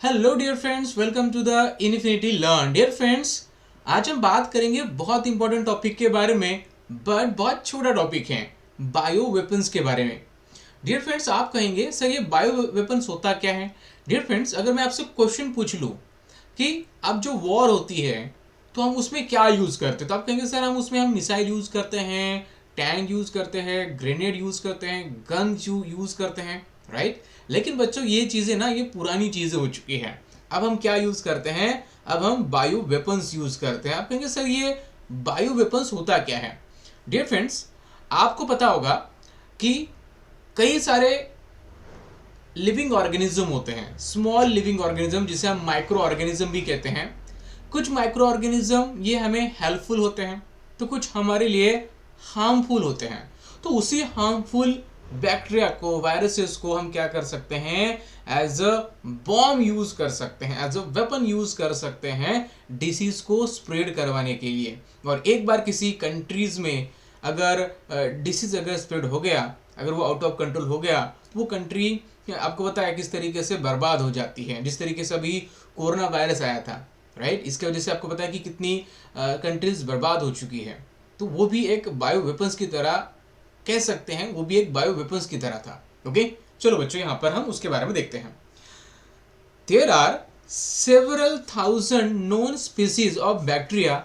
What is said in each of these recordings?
Hello dear friends, welcome to the infinity learn. Dear friends, आज हम बात करेंगे बहुत इंपॉर्टेंट टॉपिक के बारे में, बट बहुत छोटा टॉपिक है, बायो वेपन्स के बारे में। डियर फ्रेंड्स, आप कहेंगे सर ये बायो वेपन्स होता क्या है। डियर फ्रेंड्स, अगर मैं आपसे क्वेश्चन पूछ लूँ कि अब जो वॉर होती है तो हम उसमें क्या यूज़ करते हैं, तो आप कहेंगे सर हम मिसाइल यूज़ करते हैं, टैंक यूज़ करते हैं, ग्रेनेड यूज़ करते हैं, गन यूज़ करते हैं, राइट। लेकिन बच्चों, ये चीज़ें ना ये पुरानी चीज़ें हो चुकी हैं। अब हम क्या यूज़ करते हैं, अब हम बायो वेपन्स यूज़ करते हैं। आप कहेंगे सर ये बायो वेपन्स होता क्या है। डियर फ्रेंड्स, आपको पता होगा कि कई सारे लिविंग ऑर्गेनिज्म होते हैं, स्मॉल लिविंग ऑर्गेनिज्म, जिसे हम माइक्रो ऑर्गेनिज्म भी कहते हैं। कुछ माइक्रो ऑर्गेनिज्म ये हमें हेल्पफुल होते हैं, तो कुछ हमारे लिए हार्मफुल होते हैं। तो उसी हार्मफुल बैक्टीरिया को, वायरसेस को हम क्या कर सकते हैं, एज अ बॉम्ब यूज कर सकते हैं, एज अ वेपन यूज कर सकते हैं डिसीज को स्प्रेड करवाने के लिए। और एक बार किसी कंट्रीज में अगर डिसीज अगर स्प्रेड हो गया, अगर वो आउट ऑफ कंट्रोल हो गया, तो वो कंट्री आपको पता है किस तरीके से बर्बाद हो जाती है। जिस तरीके से अभी कोरोना वायरस आया था, राइट, इसके वजह से आपको पता है कि कितनी कंट्रीज बर्बाद हो चुकी है। तो वो भी एक बायो वेपन्स की तरह कह सकते हैं, वो भी एक बायो वेपन्स की तरह था। ओके, चलो बच्चों, यहाँ पर हम उसके बारे में देखते हैं। There are several thousand known species of bacteria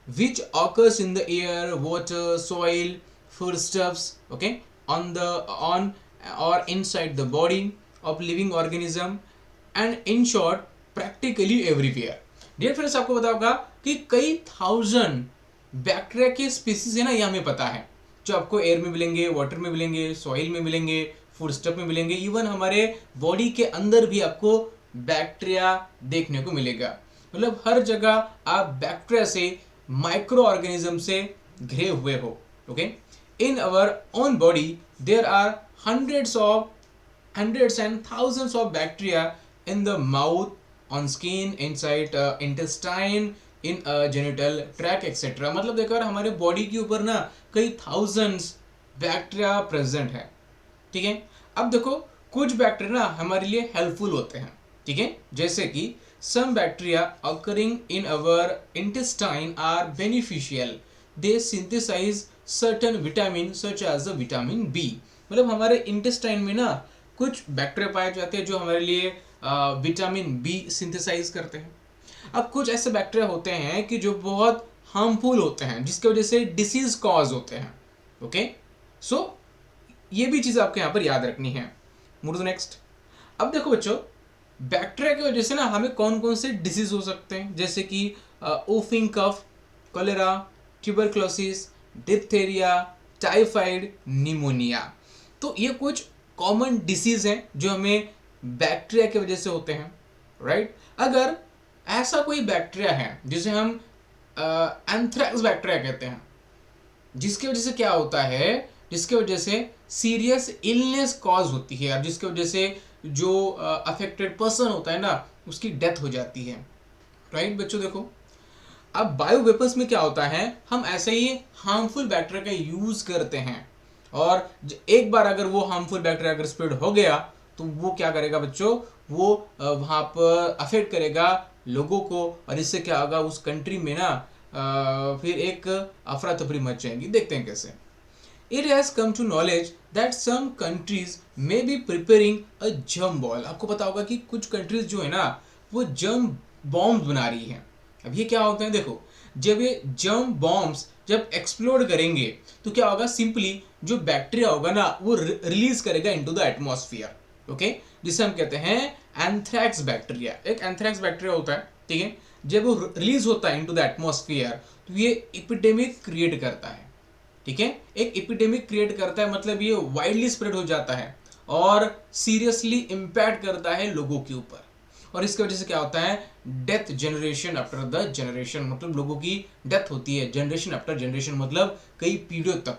which occurs in the air, water, soil, foodstuffs, okay, on or inside the body of living organism, and in short practically everywhere. Dear friends, आपको पता होगा कि कई thousand bacteria के species है ना, ये हमें पता है, जो आपको एयर में मिलेंगे, वाटर में मिलेंगे, सॉइल में मिलेंगे, फूड स्टफ में मिलेंगे, इवन हमारे बॉडी के अंदर भी आपको बैक्टीरिया देखने को मिलेगा। मतलब हर जगह आप बैक्टीरिया से, माइक्रो ऑर्गेनिज्म से घिरे हुए हो। Okay, in our own body there are hundreds and thousands of bacteria in the mouth, on skin, inside intestine, in genital tract etc. मतलब देखो यार, हमारे बॉडी के ऊपर ना कई थाउजेंड्स बैक्टीरिया प्रेजेंट है। ठीक है, अब देखो कुछ बैक्टीरिया ना हमारे लिए हेल्पफुल होते हैं। ठीक है, जैसे कि some bacteria occurring in our intestine are beneficial. They synthesize certain vitamin such as the vitamin B. मतलब हमारे इंटेस्टाइन में ना कुछ बैक्टीरिया पाए जाते हैं जो हमारे लिए विटामिन बी सिंथेसाइज करते हैं। अब कुछ ऐसे बैक्टीरिया होते हैं कि जो बहुत हार्मफुल होते हैं, जिसकी वजह से डिसीज कॉज होते हैं। ओके, सो ये भी चीज़ आपको यहाँ पर याद रखनी है। Move to next. अब देखो बच्चों, बैक्टीरिया की वजह से ना हमें कौन कौन से डिसीज हो सकते हैं, जैसे कि whooping cough, cholera, tuberculosis, diphtheria, typhoid, pneumonia. तो ये कुछ कॉमन डिसीज हैं जो हमें बैक्टीरिया की वजह से होते हैं, राइट। अगर ऐसा कोई बैक्टीरिया है जिसे हम एंथ्रेक्स बैक्टीरिया कहते हैं, जिसकी वजह से क्या होता है, जिसकी वजह से सीरियस इलनेस कॉज होती है, और जिसकी वजह से जो अफेक्टेड पर्सन होता है ना, उसकी डेथ हो जाती है, राइट। बच्चों देखो, अब बायो वेपन्स में क्या होता है, हम ऐसे ही हार्मफुल बैक्टीरिया का यूज करते हैं, और एक बार अगर वो हार्मफुल बैक्टीरिया अगर स्प्रेड हो गया तो वो क्या करेगा बच्चों, वो वहाँ पर अफेक्ट करेगा लोगों को, और इससे क्या होगा, उस कंट्री में ना फिर एक अफरा तफरी मच जाएगी। देखते हैं कैसे। It has come to knowledge that some countries may be preparing a germ ball. आपको पता होगा कि कुछ कंट्रीज जो है ना, वो जर्म बॉम्ब बना रही हैं। अब ये क्या होता है, देखो, जब ये जर्म बॉम्ब्स जब एक्सप्लोड करेंगे तो क्या होगा, सिंपली जो बैक्टीरिया होगा ना वो रिलीज करेगा इनटू द एटमॉस्फेयर। ओके, जिसे हम कहते हैं एंथ्रैक्स बैक्टीरिया। एक एंथ्रैक्स बैक्टीरिया होता है, ठीक है, जब वो रिलीज होता है इनटू द एटमॉस्फेयर तो ये एपिडेमिक क्रिएट करता है। ठीक है, एक एपिडेमिक क्रिएट करता है, मतलब ये वाइडली स्प्रेड हो जाता है और सीरियसली इम्पैक्ट करता है लोगों के ऊपर, और इसकी वजह से क्या होता है, death generation after the generation, मतलब लोगों की डेथ होती है जनरेशन आफ्टर जनरेशन, मतलब कई पीढ़ियों तक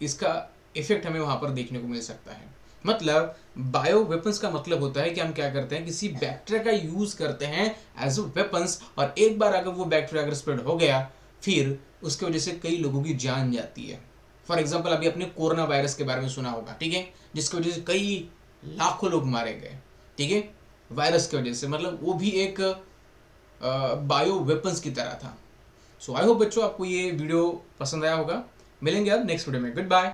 इसका इफेक्ट हमें वहां पर देखने को मिल सकता है। मतलब बायो वेपन्स का मतलब होता है कि हम क्या करते हैं, किसी बैक्टीरिया का यूज करते हैं एज अ वेपन्स, और एक बार अगर वो बैक्टीरिया अगर स्प्रेड हो गया, फिर उसकी वजह से कई लोगों की जान जाती है। फॉर एग्जाम्पल, अभी अपने कोरोना वायरस के बारे में सुना होगा, ठीक है, जिसकी वजह से कई लाखों लोग मारे गए। ठीक है, वायरस की वजह से, मतलब वो भी एक बायो वेपन्स की तरह था। सो आई होप बच्चों आपको ये वीडियो पसंद आया होगा। मिलेंगे अब नेक्स्ट वीडियो में। Good bye.